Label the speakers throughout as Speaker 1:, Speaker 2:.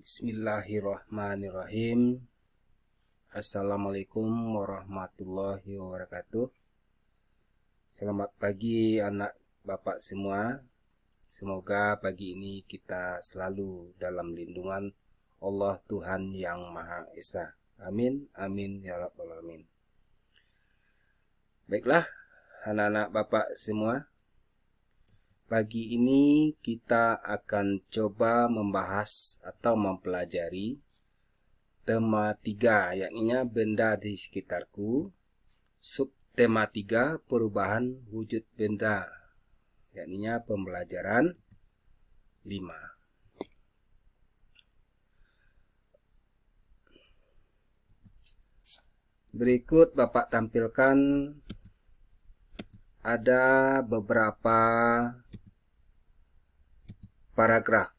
Speaker 1: Bismillahirrahmanirrahim. Assalamualaikum warahmatullahi wabarakatuh. Selamat pagi anak bapak semua. Semoga pagi ini kita selalu dalam lindungan Allah Tuhan yang Maha Esa. Amin, amin ya rabbal alamin. Baiklah anak-anak bapak semua, pagi ini kita akan coba membahas atau mempelajari tema 3, yakni benda di sekitarku. Subtema 3, perubahan wujud benda, yakni pembelajaran 5. Berikut Bapak tampilkan ada beberapa paragraf.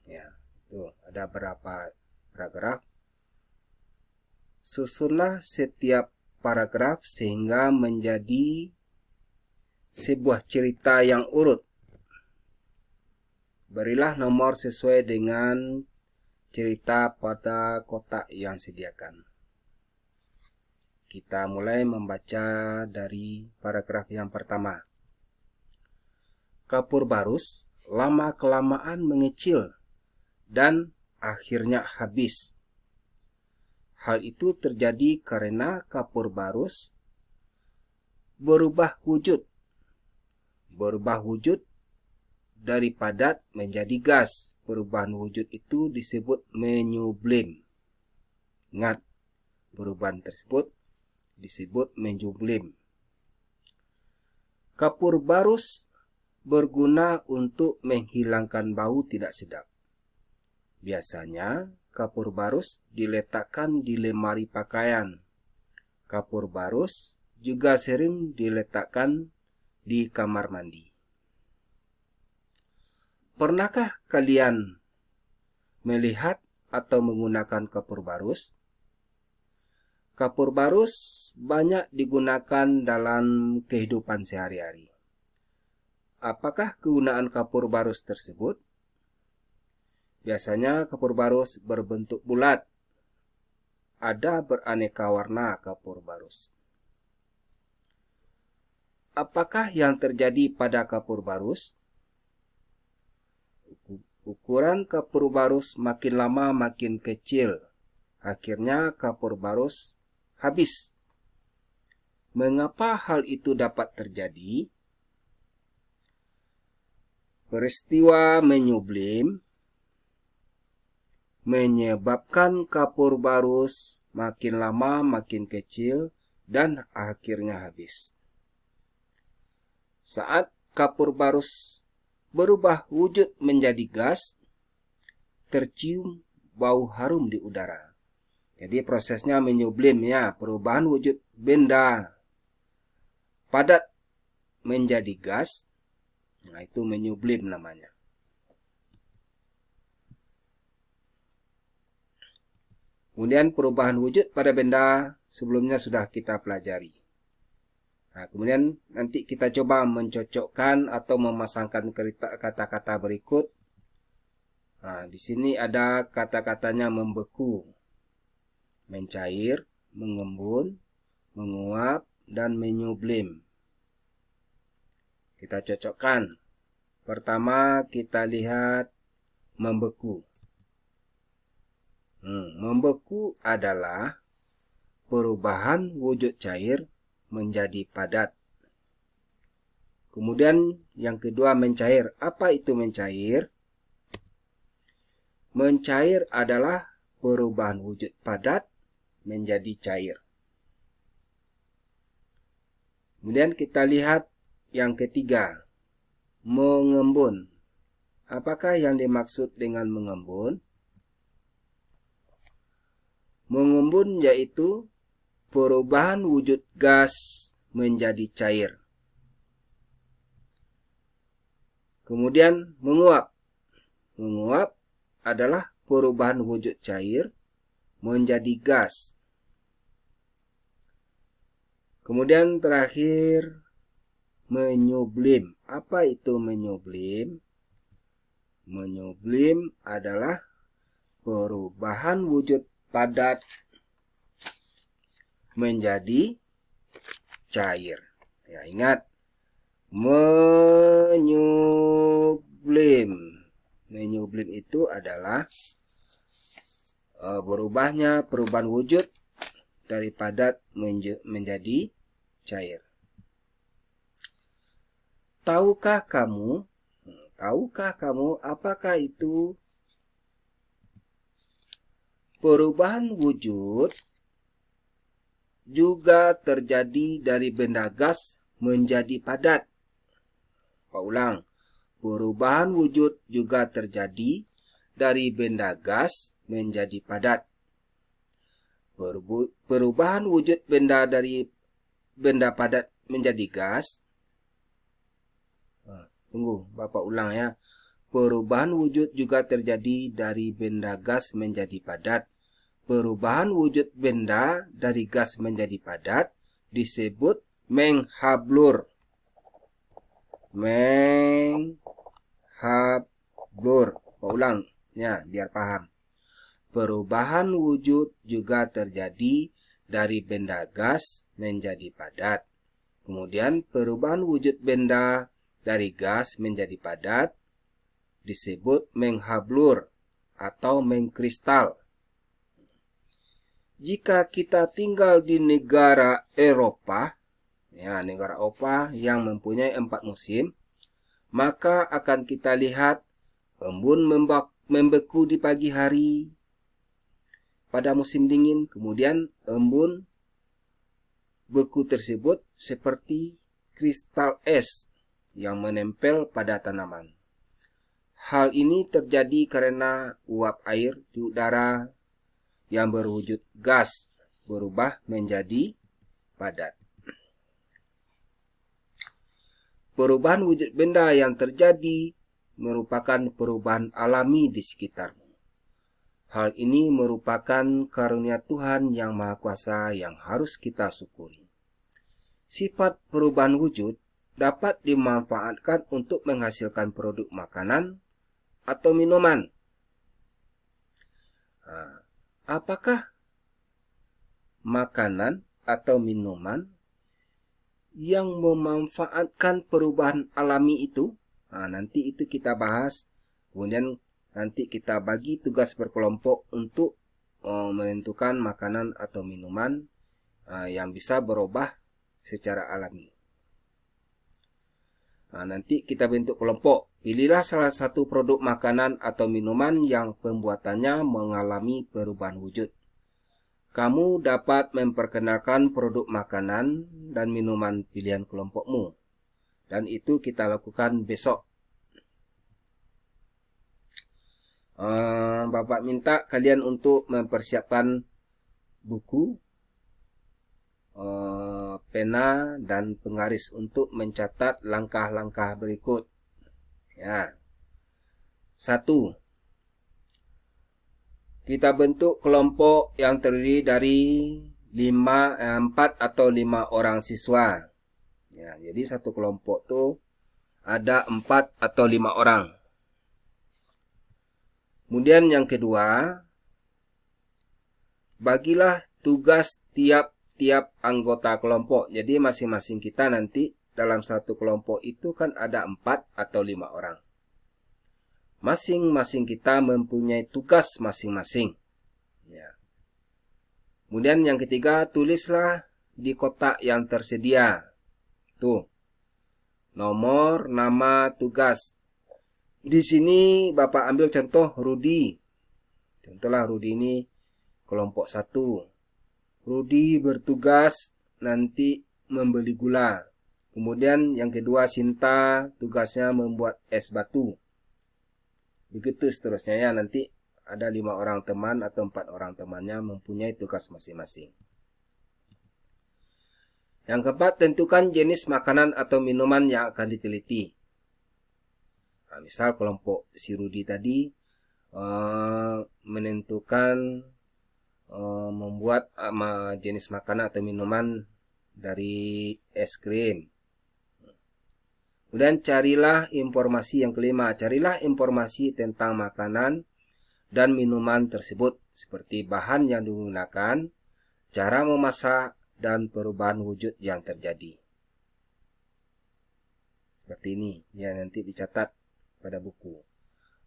Speaker 1: Ya, itu ada berapa paragraf. Susunlah setiap paragraf sehingga menjadi sebuah cerita yang urut. Berilah nomor sesuai dengan cerita pada kotak yang disediakan. Kita mulai membaca dari paragraf yang pertama. Kapur barus lama-kelamaan mengecil dan akhirnya habis. Hal itu terjadi karena kapur barus berubah wujud. Berubah wujud dari padat menjadi gas. Perubahan wujud itu disebut menyublim. Ingat, perubahan tersebut disebut menyublim. Kapur barus berguna untuk menghilangkan bau tidak sedap. Biasanya, kapur barus diletakkan di lemari pakaian. Kapur barus juga sering diletakkan di kamar mandi. Pernahkah kalian melihat atau menggunakan kapur barus? Kapur barus banyak digunakan dalam kehidupan sehari-hari. Apakah kegunaan kapur barus tersebut? Biasanya kapur barus berbentuk bulat. Ada beraneka warna kapur barus. Apakah yang terjadi pada kapur barus? Ukuran kapur barus makin lama makin kecil. Akhirnya kapur barus habis. Mengapa hal itu dapat terjadi? Peristiwa menyublim menyebabkan kapur barus makin lama makin kecil dan akhirnya habis. Saat kapur barus berubah wujud menjadi gas, tercium bau harum di udara. Jadi prosesnya menyublim, ya, perubahan wujud benda padat menjadi gas. Nah, itu menyublim namanya. Kemudian perubahan wujud pada benda sebelumnya sudah kita pelajari. Nah, kemudian nanti kita coba mencocokkan atau memasangkan kata-kata berikut. Nah, di sini ada kata-katanya membeku, mencair, mengembun, menguap, dan menyublim. Kita cocokkan. Pertama kita lihat membeku. Membeku adalah perubahan wujud cair menjadi padat. Kemudian yang kedua mencair. Apa itu mencair? Mencair adalah perubahan wujud padat menjadi cair. Kemudian kita lihat yang ketiga, mengembun. Apakah yang dimaksud dengan mengembun? Mengembun yaitu perubahan wujud gas menjadi cair. Kemudian menguap. Menguap adalah perubahan wujud cair menjadi gas. Kemudian terakhir menyublim. Apa itu menyublim? Menyublim adalah perubahan wujud padat menjadi cair. Ya, ingat, menyublim. Menyublim itu adalah berubahnya perubahan wujud dari padat menjadi cair. Tahukah kamu apakah itu perubahan wujud juga terjadi dari benda gas menjadi padat? Ulang. Perubahan wujud juga terjadi dari benda gas menjadi padat. Perubahan wujud benda dari benda padat menjadi gas. Tunggu, Bapak ulang ya. Perubahan wujud juga terjadi dari benda gas menjadi padat. Perubahan wujud benda dari gas menjadi padat disebut menghablur. Menghablur. Ulang ya, biar paham. Perubahan wujud juga terjadi dari benda gas menjadi padat. Kemudian perubahan wujud benda dari gas menjadi padat disebut menghablur atau mengkristal. Jika kita tinggal di negara Eropa, ya, negara Eropa yang mempunyai 4 musim, maka akan kita lihat embun membeku di pagi hari pada musim dingin, kemudian embun beku tersebut seperti kristal es yang menempel pada tanaman. Hal ini terjadi karena uap air di udara yang berwujud gas berubah menjadi padat. Perubahan wujud benda yang terjadi merupakan perubahan alami di sekitarmu. Hal ini merupakan karunia Tuhan yang Maha Kuasa yang harus kita syukuri. Sifat perubahan wujud dapat dimanfaatkan untuk menghasilkan produk makanan atau minuman. Apakah makanan atau minuman yang memanfaatkan perubahan alami itu? Nanti itu kita bahas. Kemudian nanti kita bagi tugas berkelompok untuk menentukan makanan atau minuman yang bisa berubah secara alami. Nanti kita bentuk kelompok. Pilihlah salah satu produk makanan atau minuman yang pembuatannya mengalami perubahan wujud. Kamu dapat memperkenalkan produk makanan dan minuman pilihan kelompokmu. Dan itu kita lakukan besok. Bapak minta kalian untuk mempersiapkan buku, pena dan penggaris untuk mencatat langkah-langkah berikut. Ya. 1. Kita bentuk kelompok yang terdiri dari 4 atau 5 orang siswa. Ya, jadi satu kelompok tuh ada 4 atau 5 orang. Kemudian yang kedua, bagilah tugas tiap anggota kelompok. Jadi masing-masing kita nanti dalam satu kelompok itu kan ada 4 atau 5 orang. Masing-masing kita mempunyai tugas masing-masing. Ya. Kemudian yang ketiga, tulislah di kotak yang tersedia. Tuh, nomor, nama, tugas. Di sini Bapak ambil contoh Rudi. Contohlah Rudi ini kelompok 1. Rudi bertugas nanti membeli gula. Kemudian yang kedua Sinta tugasnya membuat es batu. Begitu seterusnya ya, nanti ada 5 orang teman atau 4 orang temannya mempunyai tugas masing-masing. Yang keempat, tentukan jenis makanan atau minuman yang akan diteliti. Misal kelompok si Rudi tadi menentukan membuat jenis makanan atau minuman dari es krim. Kemudian carilah informasi yang kelima. Carilah informasi tentang makanan dan minuman tersebut, seperti bahan yang digunakan, cara memasak, dan perubahan wujud yang terjadi. Seperti ini, ya nanti dicatat pada buku.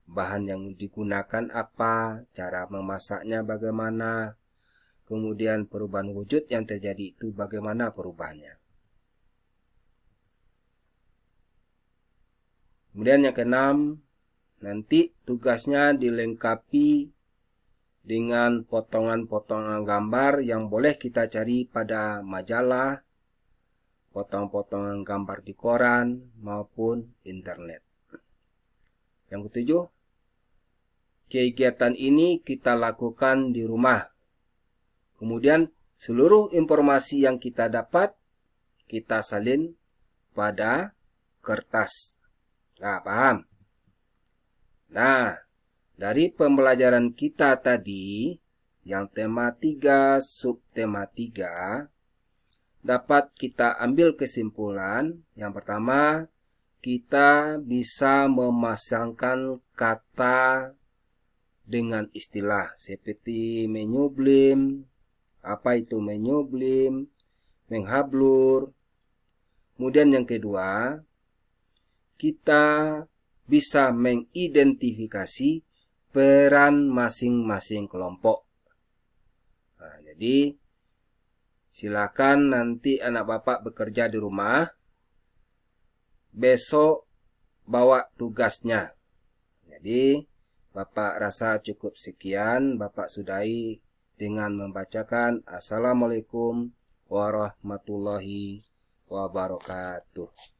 Speaker 1: Bahan yang digunakan apa, cara memasaknya bagaimana, kemudian perubahan wujud yang terjadi itu bagaimana perubahannya. Kemudian yang keenam, nanti tugasnya dilengkapi dengan potongan-potongan gambar yang boleh kita cari pada majalah, potong-potongan gambar di koran, maupun internet. Yang ketujuh, kegiatan ini kita lakukan di rumah. Kemudian seluruh informasi yang kita dapat, kita salin pada kertas. Nah, paham? Nah, dari pembelajaran kita tadi, yang tema 3, subtema 3, dapat kita ambil kesimpulan. Yang pertama, kita bisa memasangkan kata dengan istilah seperti menyublim. Apa itu menyublim? Menghablur. Kemudian yang kedua, kita bisa mengidentifikasi peran masing-masing kelompok. Nah, jadi silakan nanti anak bapak bekerja di rumah. Besok bawa tugasnya. Jadi bapak rasa cukup sekian. Bapak sudahi dengan membacakan Assalamualaikum warahmatullahi wabarakatuh.